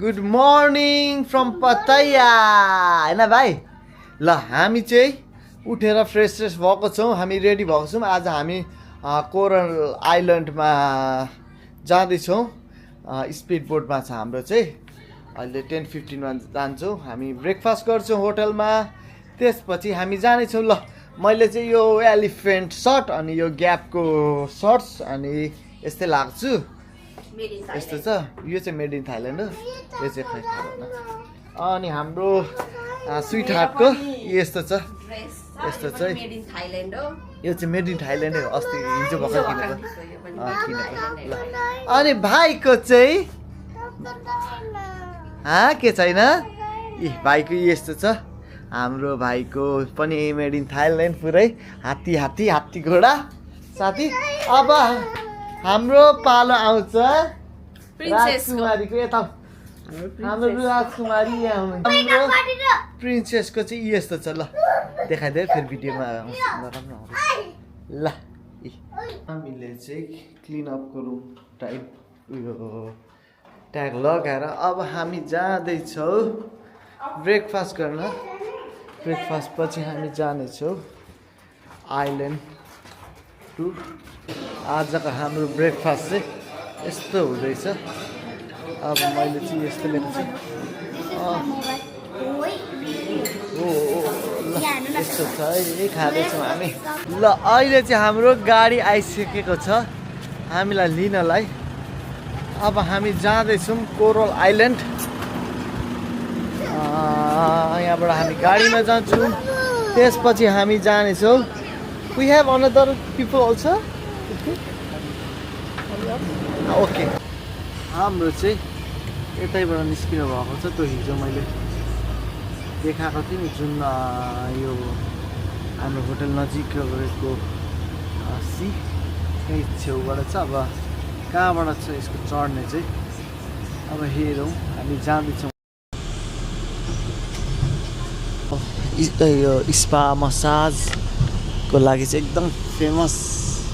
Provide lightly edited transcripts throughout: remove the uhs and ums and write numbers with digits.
Good morning from पतैया हैन भाइ। ल हामी चाहिँ उठेर फ्रेस भएको छौँ, हामी रेडी भएको छौँ। आज हामी कोरल आइल्यान्डमा जाँदैछौँ। स्पिड बोटमा छ हाम्रो चाहिँ। अहिले 10:15मा जान्छौँ। हामी ब्रेकफास्ट गर्छौँ होटलमा, त्यसपछि हामी जानेछौँ। ल मैले चाहिँ यो एलिफेन्ट सर्ट अनि यो ग्यापको सर्ट्स अनि यस्तै लाग्छु। यस्तो छ, यो चाहिँ मेड इन थाइल्यान्ड हो, यो चाहिँ खै थाहा भएन। अनि हाम्रो स्विट हार्टको यस्तो छ, यस्तो चाहिँ यो चाहिँ मेड इन थाइल्यान्ड हो, अस्ति हिजो भर्खर किनेको। ल अनि भाइको चाहिँ के छैन, भाइको यस्तो छ। हाम्रो भाइको पनि मेड इन थाइल्यान्ड, पुरै हात्ती हात्ती हात्ती घोडा साथी। अब हाम्रो पालो आउँछ राजकुमारीको। यता हाम्रो राजकुमारी यहाँ हाम्रो प्रिन्सेसको चाहिँ यस्तो छ। ल देखाइदियो फेरि भिडियोमा नराम्रो आउँछ। ल हामीले चाहिँ क्लिनअपको रुम टाइप उयो ट्याग लगाएर अब हामी जाँदैछौँ ब्रेकफास्ट गर्न। ब्रेकफास्ट पछि हामी जानेछौँ आइल्यान्ड टु। आजको हाम्रो ब्रेकफास्ट चाहिँ यस्तो हुँदैछ। अब मैले चाहिँ यस्तो ल्याएको छु। ल यस्तो छ है, यही खाँदैछौँ हामी। ल अहिले चाहिँ हाम्रो गाडी आइसकेको छ हामीलाई लिनलाई। अब हामी जाँदैछौँ कोरल आइल्यान्ड। यहाँबाट हामी गाडीमा जान्छौँ, त्यसपछि हामी जानेछौँ। We have another people also. Okay हाम्रो चाहिँ यतैबाट निस्किनु भएको छ। त्यो हिजो मैले देखाएको थिएँ नि, जुन यो हाम्रो होटल नजिक रहेको सी त्यही छेउबाट छ। अब कहाँबाट छ यसको चढ्ने चाहिँ, अब हेरौँ। हामी जाँदैछौँ। यो स्पा मसाजको लागि चाहिँ एकदम फेमस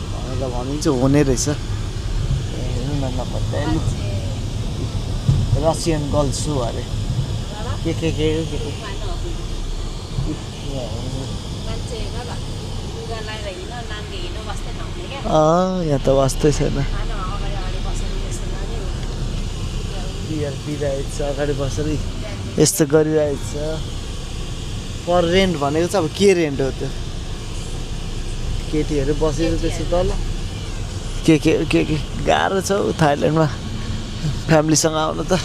भनेर भनिन्छ, हुने रहेछ। हेर्नु न नपत्यालु रसियन गर्ल्स हो अरे के यहाँ त वास्तै छैन। बियर पिइरहेको छ अगाडि बसेर, यस्तो गरिरहेको छ। पर रेन्ट भनेको चाहिँ अब के रेन्ट हो त्यो? केटीहरू बसेर त्यसो तल के गाह्रो छ थाइल्यान्डमा फ्यामिलीसँग आउनु त।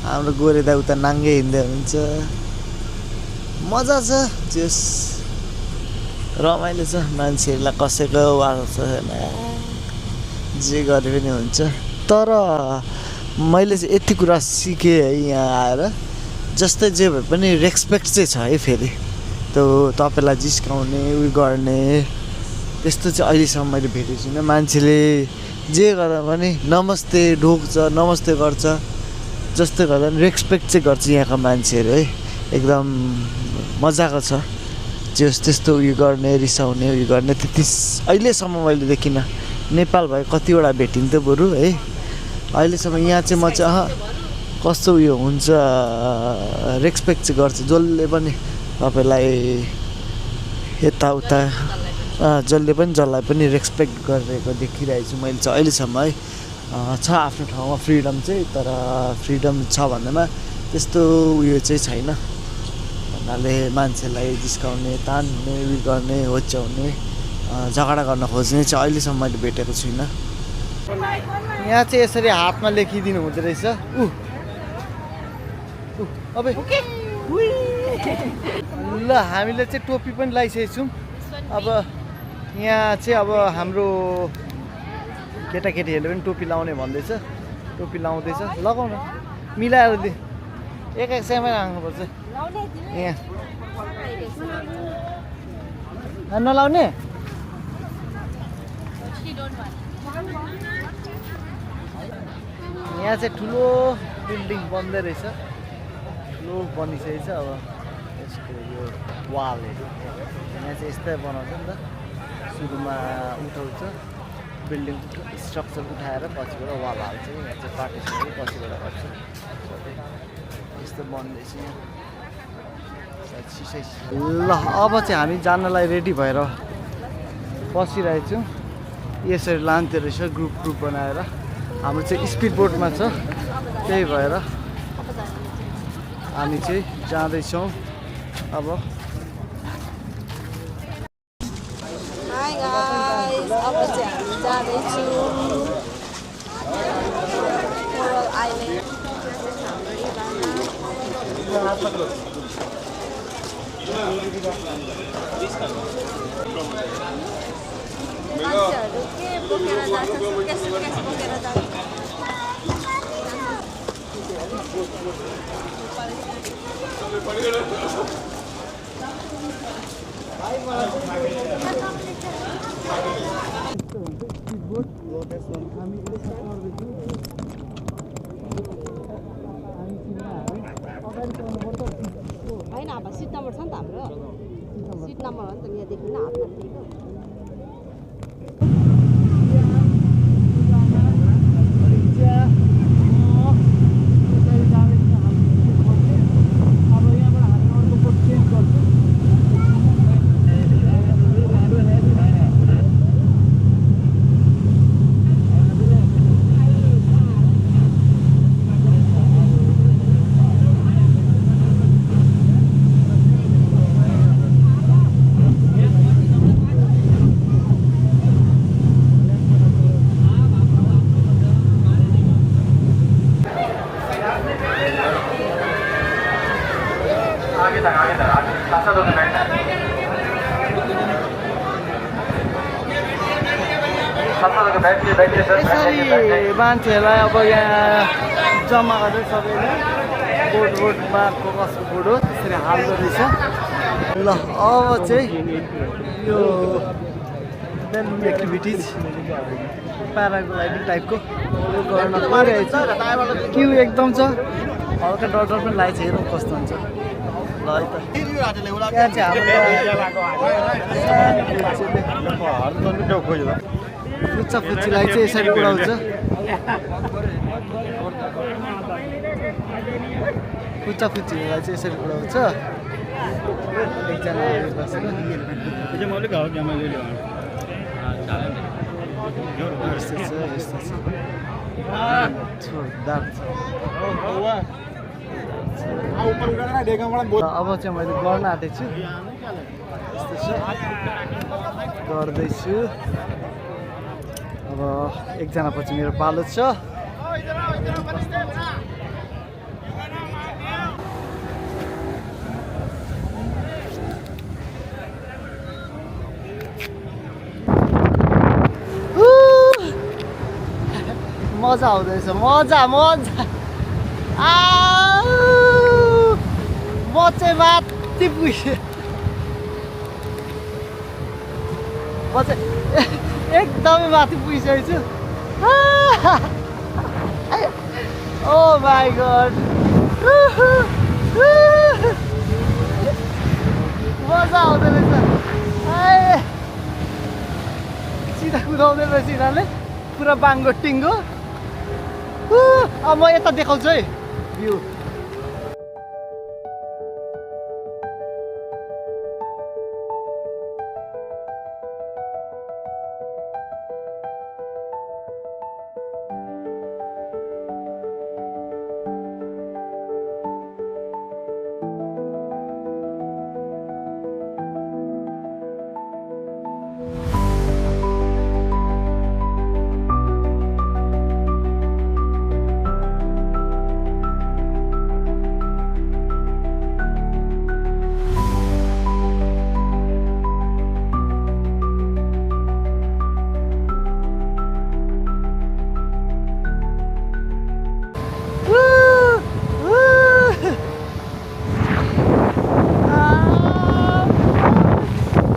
हाम्रो गोरे दा उता नाङ्गे हिँड्दै हुनुहुन्छ। मजा छ, जस रमाइलो छ। मान्छेहरूलाई कसैको वास छैन, जे गरे पनि हुन्छ। तर मैले चाहिँ यति कुरा सिकेँ है यहाँ आएर, जस्तै जे भए पनि रेस्पेक्ट चाहिँ छ है। फेरि त्यो तपाईँलाई जिस्काउने उयो गर्ने त्यस्तो चाहिँ अहिलेसम्म मैले भेटेको छुइनँ। मान्छेले जे गर्दा पनि नमस्ते ढोग्छ, नमस्ते गर्छ, जस्तै गर्दा पनि रेस्पेक्ट चाहिँ गर्छ यहाँका मान्छेहरू है। एकदम मजाको छ। जे होस् त्यस्तो उयो गर्ने, रिसाउने उयो गर्ने त्यति अहिलेसम्म मैले देखिनँ। नेपाल भए कतिवटा भेटिन्थ्यो बरु है। अहिलेसम्म यहाँ चाहिँ म चाहिँ कस्तो उयो हुन्छ, रेस्पेक्ट चाहिँ गर्छ जसले पनि तपाईँलाई यताउता, जसले पनि जसलाई पनि रेस्पेक्ट गरेको देखिरहेको छु मैले चाहिँ अहिलेसम्म है। छ आफ्नो ठाउँमा फ्रिडम चाहिँ, तर फ्रिडम छ भन्दैमा त्यस्तो उयो चाहिँ छैन। भन्नाले मान्छेलाई जिस्काउने, तान्ने, उयो गर्ने, होच्याउने, झगडा गर्न खोज्ने चाहिँ अहिलेसम्म मैले भेटेको छुइनँ। यहाँ चाहिँ यसरी हातमा लेखिदिनु हुँदो रहेछ। अब ल हामीले चाहिँ टोपी पनि लगाइसकेको छौँ। अब यहाँ चाहिँ अब हाम्रो केटाकेटीहरूले पनि टोपी लाउने भन्दैछ। टोपी लाउँदैछ, लगाउन मिलाएर दि एक समयमा राख्नुपर्छ। यहाँ नलाउने यहाँ चाहिँ ठुलो बिल्डिङ बन्दै रहेछ, ठुलो बनिसकेको छ। अब यसको यो वालहरू यहाँ चाहिँ यस्तै बनाउँछ नि त। सुरुमा उठाउँछ बिल्डिङ स्ट्रक्चर उठाएर पछिबाट वाल हाल्छ। यहाँ चाहिँ पार्टिसनहरू पछिबाट गर्छ। यस्तो बन्दैछ यहाँ। ल अब चाहिँ हामी जानलाई रेडी भएर बसिरहेको छौँ। यसरी लान्थ्यो रहेछ ग्रुप बनाएर। हाम्रो चाहिँ स्पिड बोटमा छ, त्यही भएर हामी चाहिँ जाँदैछौँ अब। हाई गाइस, अब चाहिँ हामी जाँदैछौँ कोरल आइल्यान्ड। मान्छेहरू के बोकेर जान्छ, सुटकेस बोकेर जान्छ। होइन अब सिट नम्बर छ नि त हाम्रो, सिट नम्बर हो नि त, यहाँदेखि न हातमा दिएको। यसरी मान्छेहरूलाई अब यहाँ जम्मा गरेर सबैले बोटमा कसको बोट हो त्यसरी हाल्दो रहेछ। ल अब चाहिँ यो बेलुन एक्टिभिटिज प्याराग्लाइडिङ टाइपको यो गर्न गइरहेछ। क्यु एकदम छ, हल्का डर पनि लागेको छ, हेरौँ कस्तो हुन्छ। ल है त यहाँ चाहिँ हाम्रो फुच्चा फुच्चीलाई चाहिँ यसरी उडाउँछ। फुच्चा फुच्चीलाई चाहिँ यसरी उडाउँछ। एकजना बसेर यस्तो छ जोरदार छ। अब चाहिँ मैले गर्न आँटेको छु, यस्तो छ गर्दैछु। अब एकजना पछि मेरो पालो छ। मजा आउँदैछ, मजा मजा। म चाहिँ माथि पुगेँ, म चाहिँ एकदमै माथि पुगिसकेको छु। ओ माई गड, मजा आउँदो रहेछ। सिधा कुदाउँदै रहेछ यिनीहरूले, पुरा बाङ्गो टिङ्गो। अब म यता देखाउँछु है भ्यू।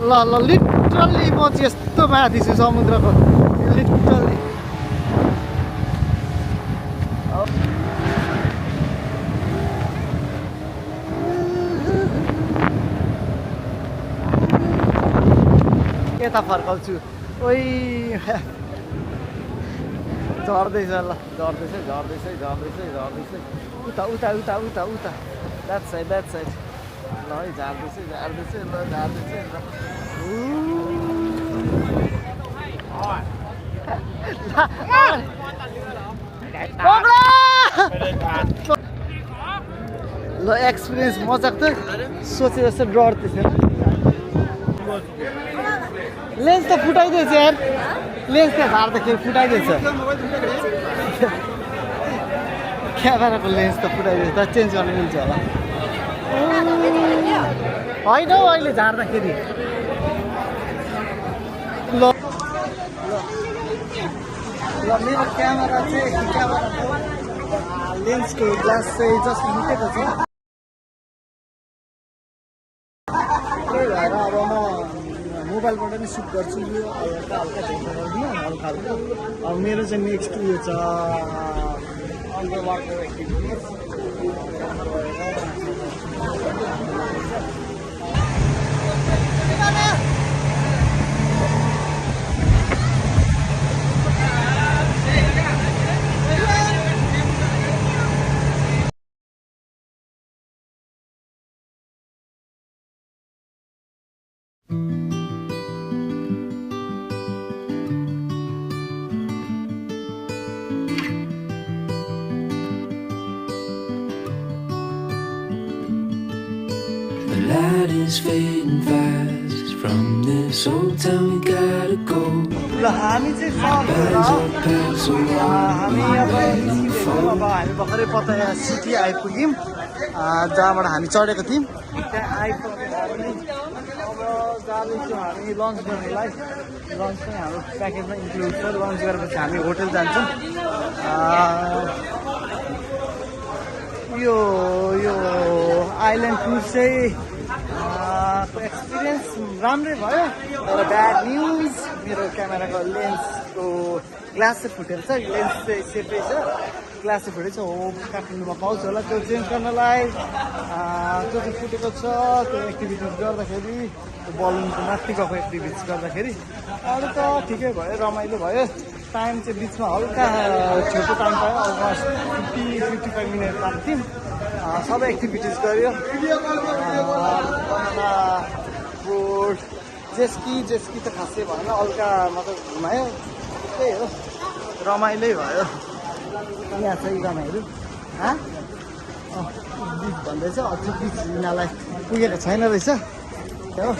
ल ल लिटरली म चाहिँ यस्तो माथि छु समुद्रको, लिटरली। यता फर्काउँछु। ओइ झर्दैछ ल झर्दैछ उता उता उता उता उता द्याट साइड ल है झार्दैछ ल झार्दैछ ल एक्सपिरियन्स मजाक त सोचे जस्तो डर त थिएन लेन्स त फुटाइदिएछ यार लेन्स त झार्दाखेरि फुटाइदिएछ क्यामेराको लेन्स त फुटाइदिएछ त चेन्ज गर्न मिल्छ होला होइन हौ अहिले झार्दाखेरि ल मेरो क्यामेरा चाहिँ लेन्सको ग्लास चाहिँ जस्ट लुटेको छ त्यही भएर अब म मोबाइलबाट नै सुट गर्छु यो हल्का हल्का देख्न गर्दिनँ हल्का हल्का अब मेरो चाहिँ नेक्स्ट उयो छ under water activities The light is fading fast from this old town, we gotta go. ल हामी चाहिँ हामी अब हामी भर्खरै पताया सिटी आइपुग्यौँ जहाँबाट हामी चढेको थियौँ त्यहाँ आइपुग्यौँ हामी अब जाँदैछौँ हामी लन्च गर्नलाई लन्च पनि हाम्रो प्याकेजमा इन्क्लुड छ लन्च गरेपछि हामी होटल जान्छौँ यो आइल्यान्ड टुर चाहिँ एक्सपिरियन्स राम्रै भयो तर ब्याड न्युज मेरो क्यामेराको लेन्सको ग्लास चाहिँ फुटेको छ लेन्स चाहिँ सेफै छ ग्लास चाहिँ फुटेको छ हो काठमाडौँमा पाउँछ होला त्यो चेन्ज गर्नलाई त्यो चाहिँ फुटेको छ त्यो एक्टिभिटिज गर्दाखेरि बलुनको माथि गएको एक्टिभिटिज गर्दाखेरि अरू त ठिकै भयो रमाइलो भयो टाइम चाहिँ बिचमा हल्का छोटो टाइम पायो अलमोस्ट 50-55 मिनट पाएको थियौँ सबै एक्टिभिटिज गऱ्यो बोट जेस्की त खासै भएन हल्का मतलब घुमायो त्यही हो रमाइलै भयो यहाँ छ इरामाहरू बिच भन्दैछ अझ बिच यिनीहरूलाई पुगेको छैन रहेछ हो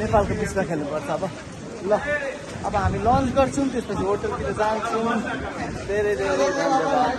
नेपालको बिचमा खेल्नुपर्छ अब ल अब हामी लन्च गर्छौँ त्यसपछि होटलतिर जान्छौँ धेरै धेरै धन्यवाद